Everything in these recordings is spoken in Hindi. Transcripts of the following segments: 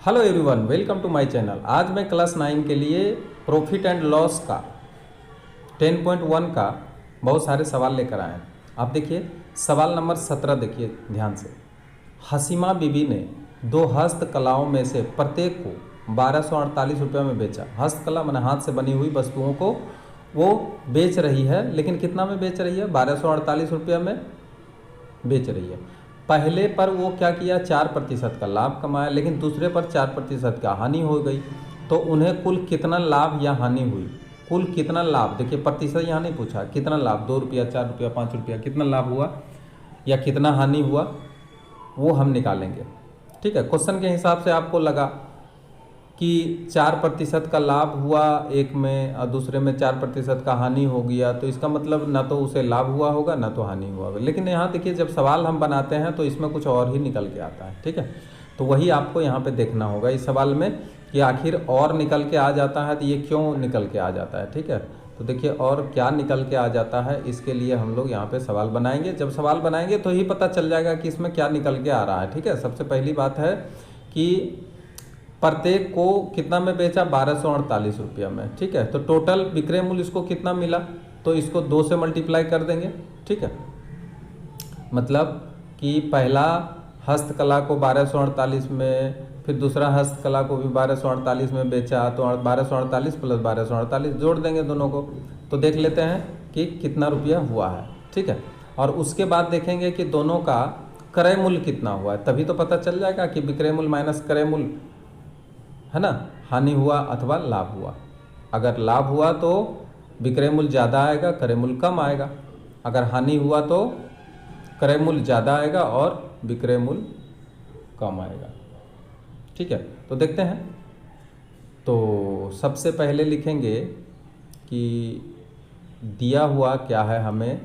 Hello everyone, welcome to my channel. आज मैं क्लास 9 के लिए प्रॉफिट एंड लॉस का 10.1 का बहुत सारे सवाल लेकर आए हैं। आप देखिए सवाल नंबर 17, देखिए ध्यान से। हसीमा बीबी ने दो हस्तकलाओं में से प्रत्येक को 1248 रुपये में बेचा। हस्तकला मैंने हाथ से बनी हुई वस्तुओं को वो बेच रही है, लेकिन कितना में बेच रही है? 1248 रुपये में बेच रही है। पहले पर वो क्या किया, 4% का लाभ कमाया, लेकिन दूसरे पर 4% का हानि हो गई। तो उन्हें कुल कितना लाभ या हानि हुई? कुल कितना लाभ, देखिए प्रतिशत यहाँ नहीं पूछा, कितना लाभ, 2 रुपया, 4 रुपया, 5 रुपया, कितना लाभ हुआ या कितना हानि हुआ वो हम निकालेंगे। ठीक है, क्वेश्चन के हिसाब से आपको लगा कि 4% का लाभ हुआ एक में और दूसरे में 4% का हानि हो गया, तो इसका मतलब ना तो उसे लाभ हुआ होगा ना तो हानि हुआ होगा। लेकिन यहाँ देखिए जब सवाल हम बनाते हैं तो इसमें कुछ और ही निकल के आता है। ठीक है, तो वही आपको यहाँ पे देखना होगा इस सवाल में कि आखिर और निकल के आ जाता है तो ये क्यों निकल के आ जाता है। ठीक है, तो देखिए और क्या निकल के आ जाता है, इसके लिए हम लोग यहाँ पे सवाल बनाएंगे। जब सवाल बनाएंगे तो ही पता चल जाएगा कि इसमें क्या निकल के आ रहा है। ठीक है, सबसे पहली बात है कि प्रत्येक को कितना में बेचा? 1248 रुपया में। ठीक है, तो टोटल विक्रय मूल्य इसको कितना मिला, तो इसको 2 से मल्टीप्लाई कर देंगे। ठीक है, मतलब कि पहला हस्तकला को 1248 में, फिर दूसरा हस्तकला को भी 1248 में बेचा, तो 1248 प्लस 1248 जोड़ देंगे दोनों को, तो देख लेते हैं कि कितना रुपया हुआ है। ठीक है, और उसके बाद देखेंगे कि दोनों का क्रय मूल्य कितना हुआ है, तभी तो पता चल जाएगा कि विक्रय मूल्य माइनस क्रय मूल्य है ना, हानि हुआ अथवा लाभ हुआ। अगर लाभ हुआ तो विक्रय मूल्य ज़्यादा आएगा, क्रय मूल्य कम आएगा। अगर हानि हुआ तो क्रय मूल्य ज़्यादा आएगा और विक्रय मूल्य कम आएगा। ठीक है, तो देखते हैं। तो सबसे पहले लिखेंगे कि दिया हुआ क्या है हमें,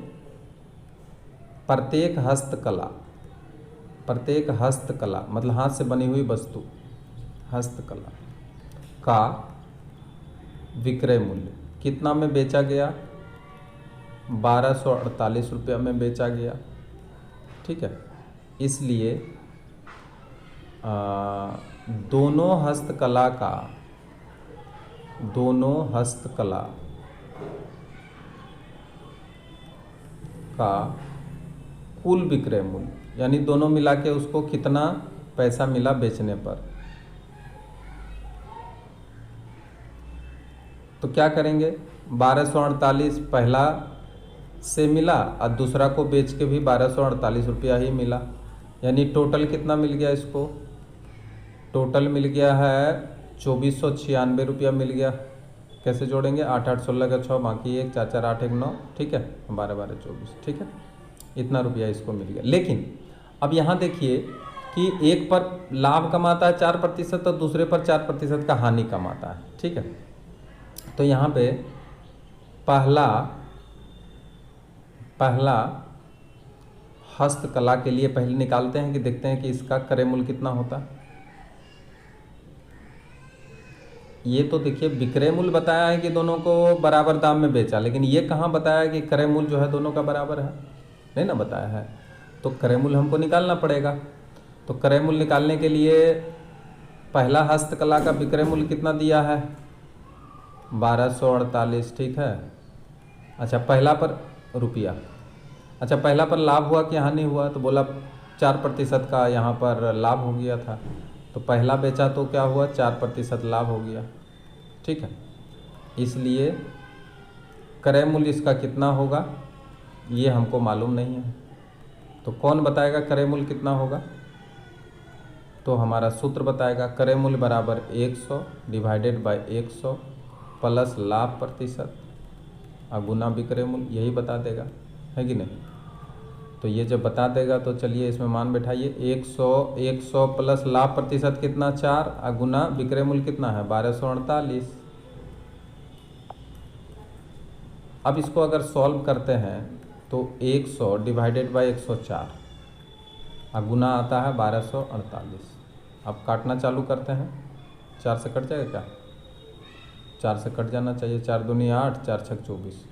प्रत्येक हस्तकला मतलब हाथ से बनी हुई वस्तु, हस्तकला का विक्रय मूल्य कितना में बेचा गया? 1248 रुपया में बेचा गया। ठीक है, इसलिए दोनों हस्तकला का कुल विक्रय मूल्य, यानी दोनों मिला के उसको कितना पैसा मिला बेचने पर। तो क्या करेंगे, 1248 पहला से मिला और दूसरा को बेच के भी 1248 रुपया ही मिला, यानी टोटल कितना मिल गया इसको? टोटल मिल गया है 2496 रुपया मिल गया। कैसे जोड़ेंगे? 8 8 16 का 6, बाकी 1 4 4 8 1 9। ठीक है, 12 12 24। ठीक है, इतना रुपया इसको मिल गया। लेकिन अब यहाँ देखिए कि एक पर लाभ कमाता है 4% और दूसरे पर 4% का हानि कमाता है। ठीक है, तो यहाँ पे पहला हस्तकला के लिए पहले निकालते हैं कि देखते हैं कि इसका क्रय मूल्य कितना होता है। ये तो देखिए विक्रय मूल्य बताया है कि दोनों को बराबर दाम में बेचा, लेकिन ये कहाँ बताया कि क्रय मूल्य जो है दोनों का बराबर है? नहीं ना बताया है, तो क्रय मूल्य हमको निकालना पड़ेगा। तो क्रय मूल्य निकालने के लिए पहला हस्तकला का विक्रय मूल्य कितना दिया है? 1248। ठीक है, अच्छा पहला पर रुपया, अच्छा पहला पर लाभ हुआ कि हानि हुआ? तो बोला 4% का यहाँ पर लाभ हो गया था, तो पहला बेचा तो क्या हुआ, 4% लाभ हो गया। ठीक है, इसलिए क्रय मूल्य इसका कितना होगा ये हमको मालूम नहीं है। तो कौन बताएगा क्रय मूल्य कितना होगा? तो हमारा सूत्र बताएगा, क्रय मूल्य बराबर 100 डिवाइडेड बाय 100 प्लस लाभ प्रतिशत और गुना विक्रय मूल्य, यही बता देगा, है कि नहीं? तो ये जब बता देगा तो चलिए इसमें मान बैठाइए, 100 प्लस लाभ प्रतिशत कितना 4 और गुना विक्रय मूल्य कितना है 1248। अब इसको अगर सॉल्व करते हैं तो 100 डिवाइडेड बाय 104 और गुना आता है 1248। अब काटना चालू करते हैं, 4 से कट जाएगा क्या? 4 से कट जाना चाहिए, 4 दूनी 8, 4 छक 24,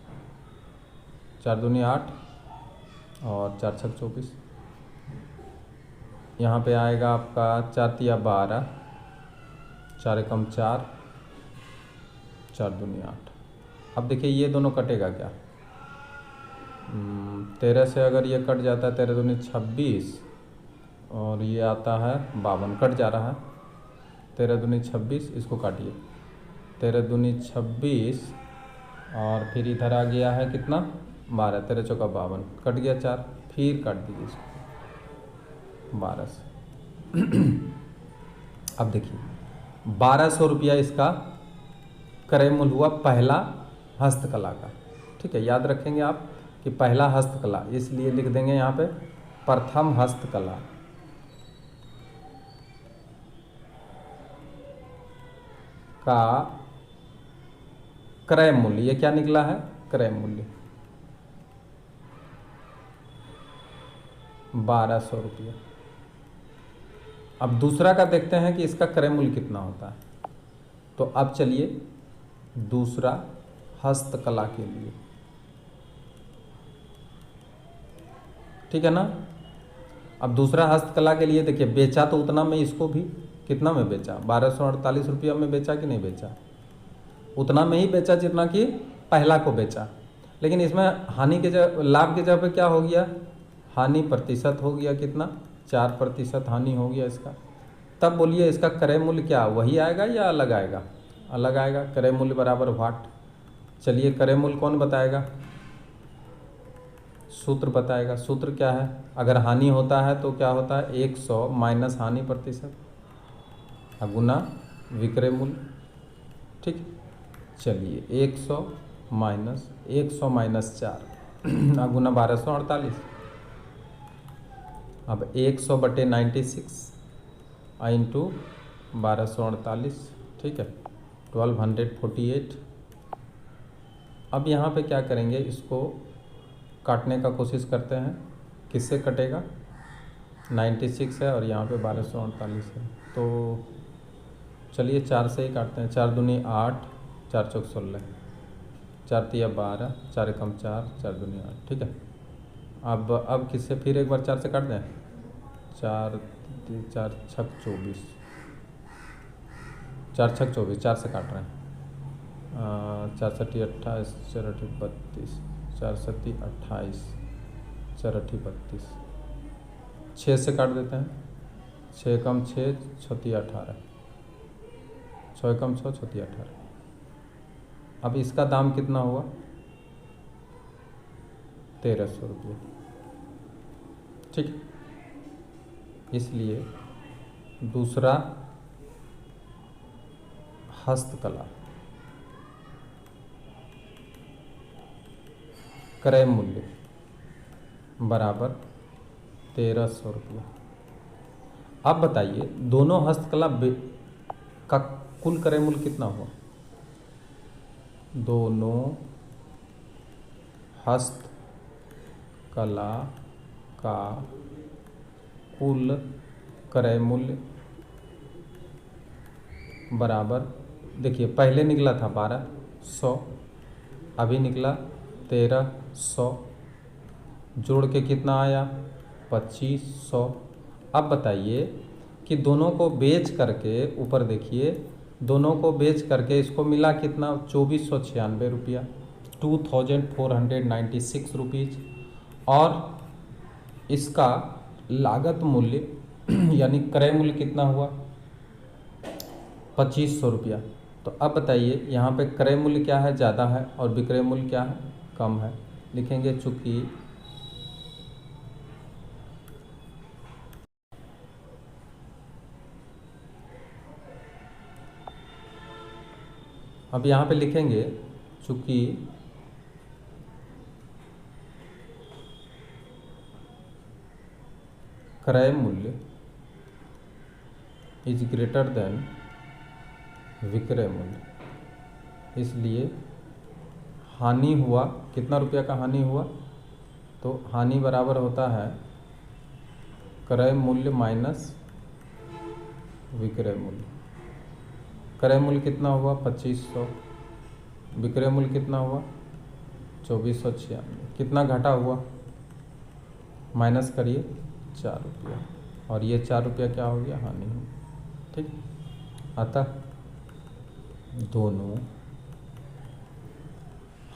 4 दूनी 8 और 4 छक 24। यहाँ पे आएगा आपका 4 तिया 12 4 एकम 4, 4 दूनी 8। अब देखिए ये दोनों कटेगा क्या, 13 से अगर ये कट जाता है 13 दूनी 26 और ये आता है 52, कट जा रहा है। 13 दूनी 26, इसको काटिए, 13 दूनी 26 और फिर इधर आ गया है कितना 12, 13 चौका 52, कट गया 4, फिर काट दीजिए इसको 12 से। अब देखिए 1200 रुपया इसका क्रय मूल्य हुआ पहला हस्तकला का। ठीक है, याद रखेंगे आप कि पहला हस्तकला, इसलिए लिख देंगे यहाँ पे प्रथम हस्तकला का क्रय मूल्य, ये क्या निकला है, क्रय मूल्य 1200 रुपया। अब दूसरा का देखते हैं कि इसका क्रय मूल्य कितना होता है। तो अब चलिए दूसरा हस्तकला के लिए, ठीक है ना। अब दूसरा हस्तकला के लिए देखिए बेचा तो उतना में, इसको भी कितना में बेचा, 1248 रुपया में बेचा कि नहीं बेचा, उतना में ही बेचा जितना कि पहला को बेचा। लेकिन इसमें हानि के जगह, लाभ के जगह पे क्या हो गया, हानि प्रतिशत हो गया, कितना 4% हानि हो गया इसका। तब बोलिए इसका क्रय मूल्य क्या वही आएगा या अलग आएगा, अलग आएगा। क्रय मूल्य बराबर व्हाट, चलिए क्रय मूल्य कौन बताएगा, सूत्र बताएगा। सूत्र क्या है, अगर हानि होता है तो क्या होता है 100 माइनस हानि प्रतिशत गुना विक्रय मूल्य। ठीक, चलिए 100 माइनस 4 गुना 1248। अब 100/96 इंटू 1248, ठीक है 1248। अब यहाँ पे क्या करेंगे, इसको काटने का कोशिश करते हैं। किससे कटेगा, 96 है और यहाँ पे 1248 है, तो चलिए 4 से ही काटते हैं। 4 दूनी 8, 4 चौक 16, 4 तिया 12, 4 एकम 4, 4 दूनी 8। ठीक है, अब किससे फिर एक बार 4 से काट दें, 4 छक 24, 4 छक 24, 4 से काट रहे हैं। 4 सत्ती 28, 4 अठी 32, 4 सत्ती 28, 4 अठी 32, 6 से काट देते हैं। 6 एकम 6, 6 तिया 18, 6 एकम 6, 6 तिया 18। अब इसका दाम कितना हुआ, 1300 रुपये। ठीक, इसलिए दूसरा हस्तकला क्रय मूल्य बराबर 1300 रुपया। अब बताइए दोनों हस्तकला का कुल क्रय मूल्य कितना हुआ, दोनों हस्तकला का कुल क्रय मूल्य बराबर, देखिए पहले निकला था 1200, अभी निकला 1300, जोड़ के कितना आया 2500। अब बताइए कि दोनों को बेच करके, ऊपर देखिए दोनों को बेच करके इसको मिला कितना 2496 रुपया, 2496 रुपीज़। और इसका लागत मूल्य यानी क्रय मूल्य कितना हुआ 2500 रुपया। तो अब बताइए यहाँ पे क्रय मूल्य क्या है, ज़्यादा है, और विक्रय मूल्य क्या है, कम है। लिखेंगे चूँकि अब यहाँ पे लिखेंगे चूँकि क्रय मूल्य इज ग्रेटर देन विक्रय मूल्य, इसलिए हानि हुआ, कितना रुपया का हानि हुआ, तो हानि बराबर होता है क्रय मूल्य माइनस विक्रय मूल्य। क्रय मूल्य कितना हुआ 2500, विक्रय मूल्य कितना हुआ 2496, कितना घाटा हुआ माइनस करिए 4 रुपया, और ये 4 रुपया क्या हो गया हानि हो। ठीक, अतः दोनों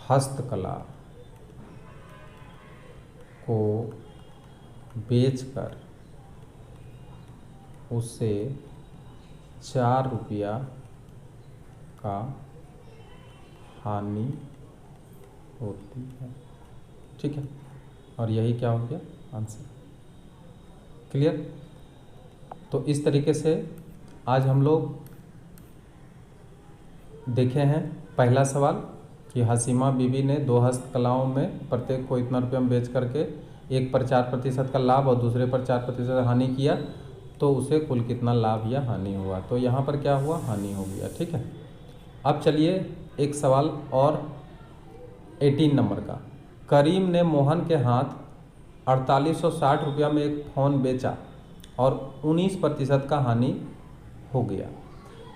हस्तकला को बेचकर उसे 4 रुपया का हानि होती है। ठीक है, और यही क्या हो गया आंसर। क्लियर। तो इस तरीके से आज हम लोग देखे हैं पहला सवाल कि हसीमा बीबी ने 2 हस्तकलाओं में प्रत्येक को इतना रुपया में बेच करके एक पर 4% का लाभ और दूसरे पर 4% हानि किया, तो उसे कुल कितना लाभ या हानि हुआ। तो यहाँ पर क्या हुआ, हानि हो गया। ठीक है, अब चलिए एक सवाल और 18 नंबर का। करीम ने मोहन के हाथ 4860 रुपया में एक फ़ोन बेचा और 19% का हानि हो गया।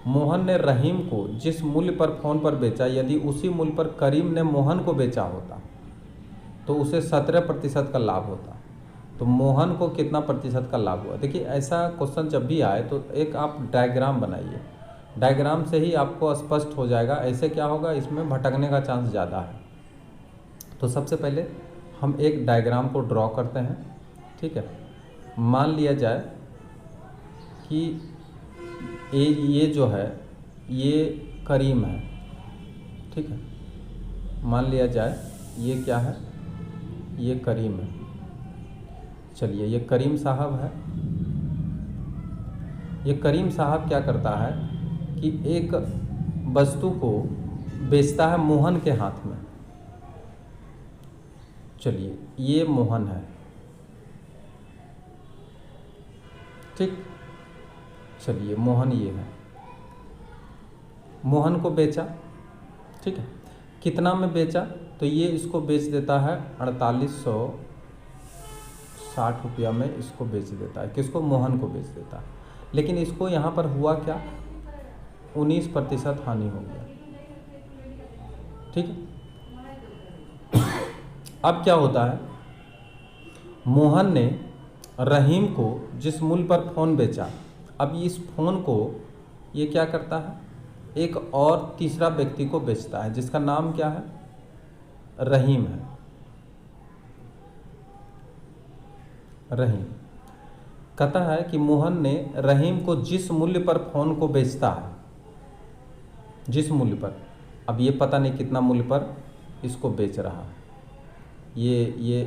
मोहन ने रहीम को जिस मूल्य पर फ़ोन पर बेचा, यदि उसी मूल्य पर करीम ने मोहन को बेचा होता तो उसे 17% का लाभ होता। तो मोहन को कितना प्रतिशत का लाभ हुआ। देखिए, ऐसा क्वेश्चन जब भी आए तो एक आप डायग्राम बनाइए, डायग्राम से ही आपको स्पष्ट हो जाएगा। ऐसे क्या होगा, इसमें भटकने का चांस ज़्यादा है। तो सबसे पहले हम एक डायग्राम को ड्रॉ करते हैं। ठीक है, मान लिया जाए कि ये जो है ये करीम है। ठीक है, मान लिया जाए ये क्या है, ये करीम है। चलिए, ये करीम साहब है। ये करीम साहब क्या करता है कि एक वस्तु को बेचता है मोहन के हाथ में। चलिए, ये मोहन है। ठीक, चलिए मोहन ये है। मोहन को बेचा। ठीक है, कितना में बेचा, तो ये इसको बेच देता है 4860 रुपया में इसको बेच देता है। किसको, मोहन को बेच देता है। लेकिन इसको यहाँ पर हुआ क्या, 19% हानि हो गया। ठीक है, अब क्या होता है, मोहन ने रहीम को जिस मूल्य पर फ़ोन बेचा, अब इस फ़ोन को ये क्या करता है, एक और तीसरा व्यक्ति को बेचता है जिसका नाम क्या है, रहीम है। रहीम कहता है कि मोहन ने रहीम को जिस मूल्य पर फ़ोन को बेचता है, जिस मूल्य पर, अब ये पता नहीं कितना मूल्य पर इसको बेच रहा है। ये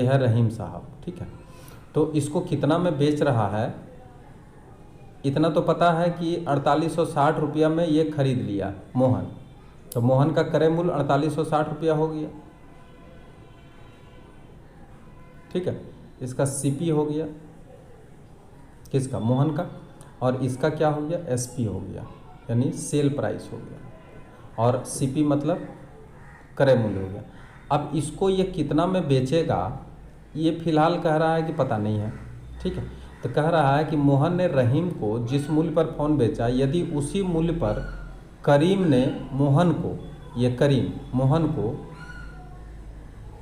है रहीम साहब। ठीक है, तो इसको कितना में बेच रहा है, इतना तो पता है कि 4860 रुपया में ये खरीद लिया मोहन। तो मोहन का क्रय मूल्य 4860 रुपया हो गया। ठीक है, इसका सीपी हो गया, किसका, मोहन का, और इसका क्या हो गया, एसपी हो गया, यानी सेल प्राइस हो गया, और सीपी मतलब क्रय मूल्य हो गया। अब इसको ये कितना में बेचेगा, ये फिलहाल कह रहा है कि पता नहीं है। ठीक है, तो कह रहा है कि मोहन ने रहीम को जिस मूल्य पर फ़ोन बेचा, यदि उसी मूल्य पर करीम ने मोहन को, ये करीम मोहन को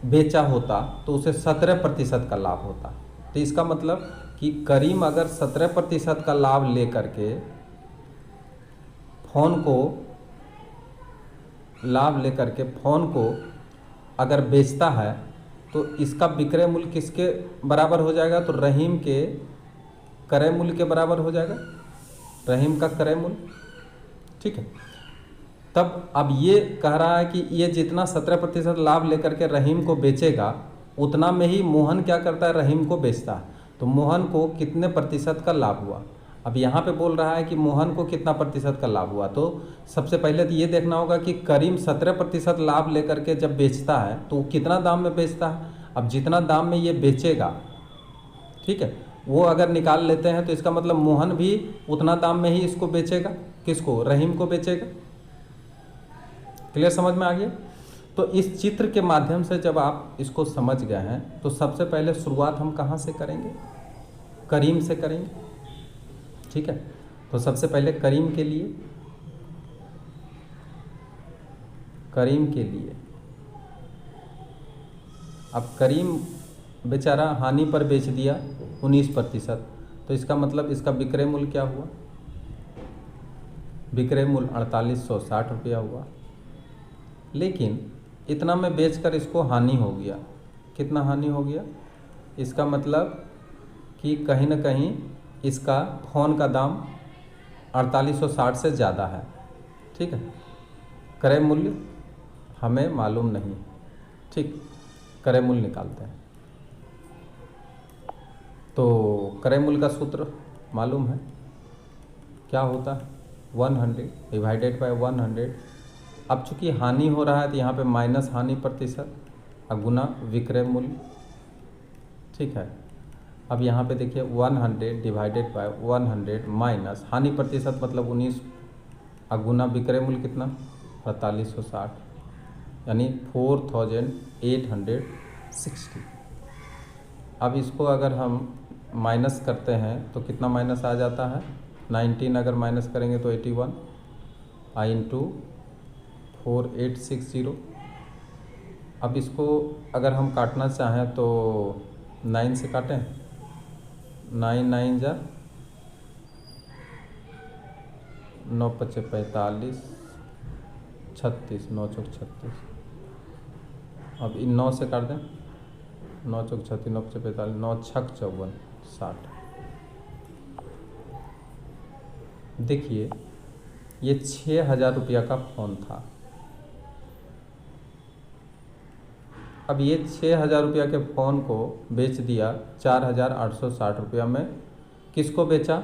बेचा होता तो उसे 17% का लाभ होता। तो इसका मतलब कि करीम अगर 17% का लाभ ले करके फ़ोन को अगर बेचता है तो इसका विक्रय मूल्य किसके बराबर हो जाएगा, तो रहीम के क्रय मूल्य के बराबर हो जाएगा, रहीम का क्रय मूल्य। ठीक है, तब अब ये कह रहा है कि ये जितना 17% लाभ लेकर के रहीम को बेचेगा, उतना में ही मोहन क्या करता है, रहीम को बेचता है। तो मोहन को कितने प्रतिशत का लाभ हुआ। अब यहाँ पे बोल रहा है कि मोहन को कितना प्रतिशत का लाभ हुआ, तो सबसे पहले तो ये देखना होगा कि करीम 17% लाभ लेकर के जब बेचता है तो कितना दाम में बेचता है। अब जितना दाम में ये बेचेगा, ठीक है, वो अगर निकाल लेते हैं तो इसका मतलब मोहन भी उतना दाम में ही इसको बेचेगा, किसको, रहीम को बेचेगा। क्लियर, समझ में आ गया। तो इस चित्र के माध्यम से जब आप इसको समझ गए हैं तो सबसे पहले शुरुआत हम कहाँ से करेंगे, करीम से करेंगे। ठीक है, तो सबसे पहले करीम के लिए अब करीम बेचारा हानि पर बेच दिया 19%, तो इसका मतलब इसका विक्रय मूल्य क्या हुआ, विक्रय मूल्य 4860 रुपया हुआ। लेकिन इतना में बेचकर इसको हानि हो गया। कितना हानि हो गया? इसका मतलब कि कहीं ना कहीं इसका फ़ोन का दाम 4860 से ज़्यादा है। ठीक है, क्रय मूल्य हमें मालूम नहीं। ठीक, क्रय मूल्य निकालते हैं। तो क्रय मूल्य का सूत्र मालूम है, क्या होता है? 100 डिवाइडेड बाय 100। अब चूंकि हानि हो रहा है तो यहाँ पे माइनस हानि प्रतिशत और गुना विक्रय मूल्य। ठीक है, अब यहाँ पे देखिए 100 डिवाइडेड बाय 100 माइनस हानि प्रतिशत मतलब 19 और गुना विक्रय मूल्य कितना? 4860, यानी 4860। अब इसको अगर हम माइनस करते हैं तो कितना माइनस आ जाता है? 19 अगर माइनस करेंगे तो 81 आई इंटू 4860। अब इसको अगर हम काटना चाहें तो 9 से काटें। 9 9 जा 9 पचे 45, 36, 9 चौक 36। अब इन 9 से काट दें। 9 चौक 36, 9 पचे 45, 9 छक 54, 60। देखिए ये 6000 रुपया का फ़ोन था। अब ये 6000 रुपया के फ़ोन को बेच दिया 4860 रुपया में। किसको बेचा?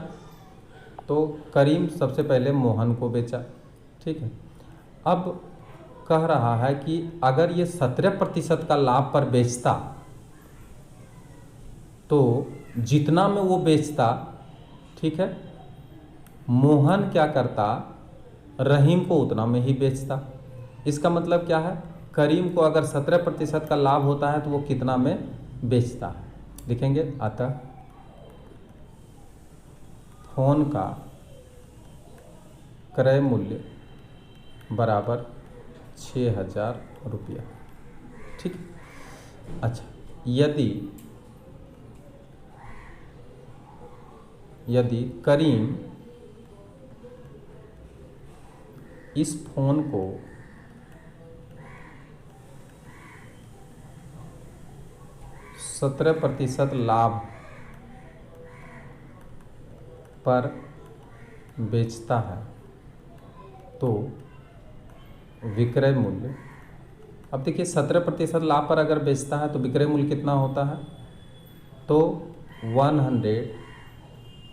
तो करीम सबसे पहले मोहन को बेचा। ठीक है, अब कह रहा है कि अगर ये 17% का लाभ पर बेचता तो जितना में वो बेचता, ठीक है, मोहन क्या करता? रहीम को उतना में ही बेचता। इसका मतलब क्या है? करीम को अगर 17% का लाभ होता है तो वो कितना में बेचता है? लिखेंगे, अतः फ़ोन का क्रय मूल्य बराबर 6000 रुपया। ठीक। अच्छा, यदि करीम इस फ़ोन को %17 लाभ पर बेचता है तो विक्रय मूल्य, अब देखिए 17% लाभ पर अगर बेचता है तो विक्रय मूल्य कितना होता है? तो 100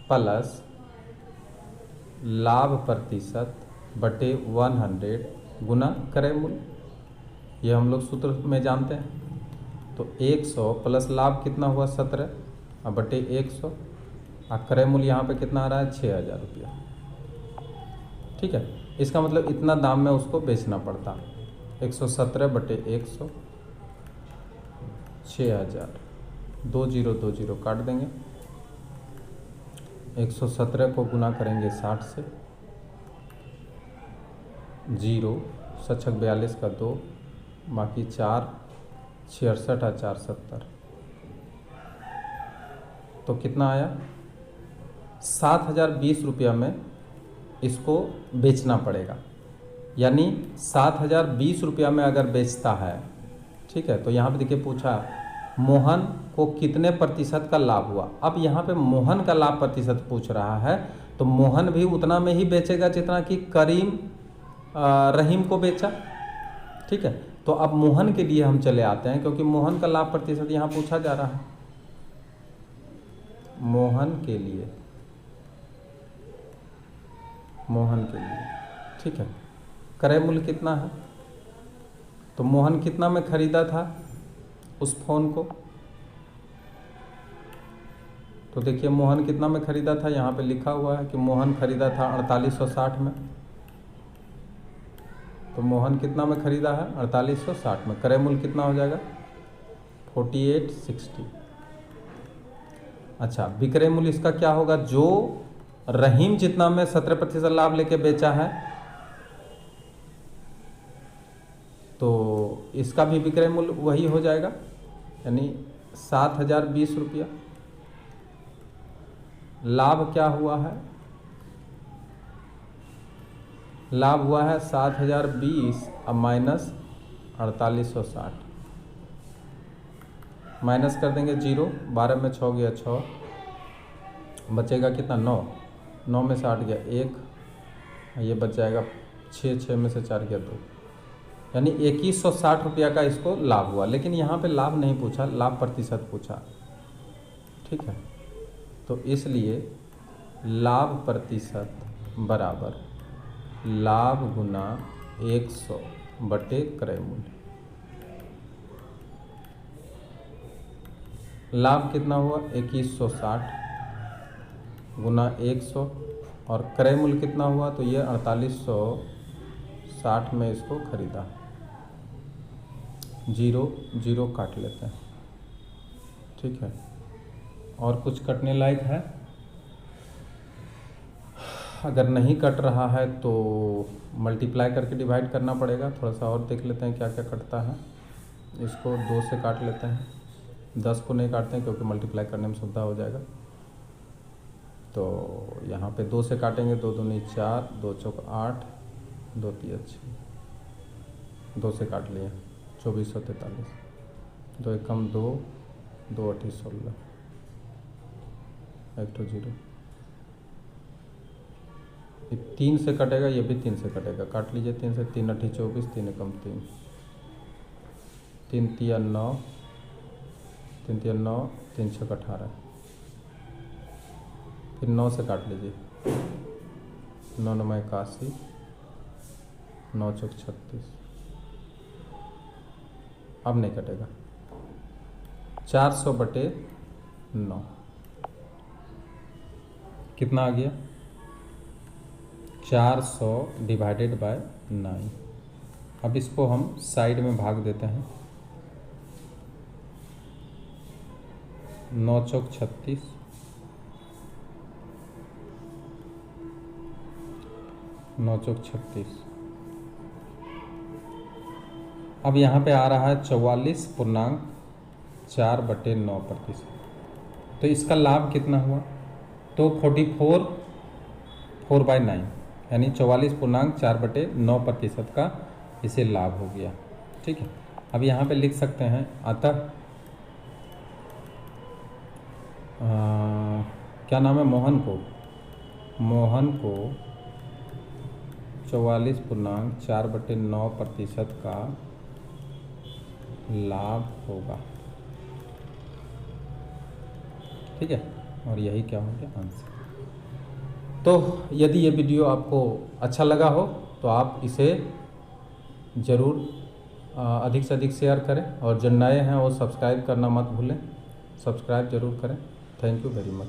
प्लस लाभ प्रतिशत बटे 100 गुना क्रय मूल्य। ये हम लोग सूत्र में जानते हैं। तो 100 प्लस लाभ कितना हुआ? 17 और बटे 100 और क्रय मूल्य यहाँ पे कितना आ रहा है? 6000 रुपया। ठीक है, इसका मतलब इतना दाम में उसको बेचना पड़ता। 117 बटे 100, 6000, 20 काट देंगे। 117 को गुना करेंगे 60 से, 0 सछक 42 का 2, बाकी 4, 66 और 4 70। तो कितना आया? 7020 रुपया में इसको बेचना पड़ेगा। यानी 7020 रुपया में अगर बेचता है, ठीक है, तो यहाँ पे देखिए पूछा मोहन को कितने प्रतिशत का लाभ हुआ। अब यहाँ पे मोहन का लाभ प्रतिशत पूछ रहा है, तो मोहन भी उतना में ही बेचेगा जितना कि करीम रहीम को बेचा। ठीक है, तो अब मोहन के लिए हम चले आते हैं, क्योंकि मोहन का लाभ प्रतिशत यहाँ पूछा जा रहा है। मोहन के लिए, ठीक है, क्रय मूल्य कितना है? तो मोहन कितना में खरीदा था उस फ़ोन को? तो देखिए मोहन कितना में खरीदा था, यहाँ पे लिखा हुआ है कि मोहन खरीदा था 4860 में। तो मोहन कितना में खरीदा है? 4860 में। क्रय मूल्य कितना हो जाएगा? 4860। अच्छा, विक्रय मूल्य इसका क्या होगा? जो रहीम जितना में 17% लाभ लेके बेचा है, तो इसका भी विक्रय मूल्य वही हो जाएगा, यानी 7020 रुपया। लाभ क्या हुआ है? लाभ हुआ है 7020, अब माइनस 4860, माइनस कर देंगे 0, 12 में 6 गया 6, बचेगा कितना 9, 9 में से 8 गया 1, ये बच जाएगा 6, 6 में से 4 गया 2, यानी 2160 रुपया का इसको लाभ हुआ। लेकिन यहाँ पे लाभ नहीं पूछा, लाभ प्रतिशत पूछा, ठीक है। तो इसलिए लाभ प्रतिशत बराबर लाभ गुना 100 बटे क्रय मूल्य। लाभ कितना हुआ 2160 गुना 100 और क्रय मूल्य कितना हुआ, तो ये 4860 में इसको खरीदा। 0 0 काट लेते हैं, ठीक है। और कुछ कटने लायक है? अगर नहीं कट रहा है तो मल्टीप्लाई करके डिवाइड करना पड़ेगा। थोड़ा सा और देख लेते हैं क्या क्या कटता है। इसको 2 से काट लेते हैं, 10 को नहीं काटते हैं क्योंकि मल्टीप्लाई करने में सुविधा हो जाएगा। तो यहाँ पे 2 से काटेंगे, 2 दूनी 4, 2 चौक 8, 2 तिया 6, 2 से काट लिया 2443, 2 एकम 2, 2 अठी 16, 1 तो 0, 3 से कटेगा, ये भी 3 से कटेगा, काट लीजिए 3 से, 3 अठी 24, 3 एकम 3, 3 तिया 9, 3 तिया 9, 3 छक 18, फिर 9 से काट लीजिए, 9 9 81, 9 चौक 36, अब नहीं कटेगा। 400 बटे 9 कितना आ गया, 400 डिवाइडेड बाय 9। अब इसको हम साइड में भाग देते हैं, 9 चौक 36, 9 चौक 36। अब यहाँ पे आ रहा है 44.4 बटे 9%। तो इसका लाभ कितना हुआ, तो 44 4/9 यानी 44.4 बटे 9% का इसे लाभ हो गया, ठीक है। अब यहाँ पे लिख सकते हैं, अतः क्या नाम है, मोहन को 44.4 बटे 9% का लाभ होगा, ठीक है। और यही क्या हो गया आंसर। तो यदि ये वीडियो आपको अच्छा लगा हो तो आप इसे ज़रूर अधिक से अधिक शेयर करें, और जो नए हैं वो सब्सक्राइब करना मत भूलें, सब्सक्राइब ज़रूर करें। Thank you very much.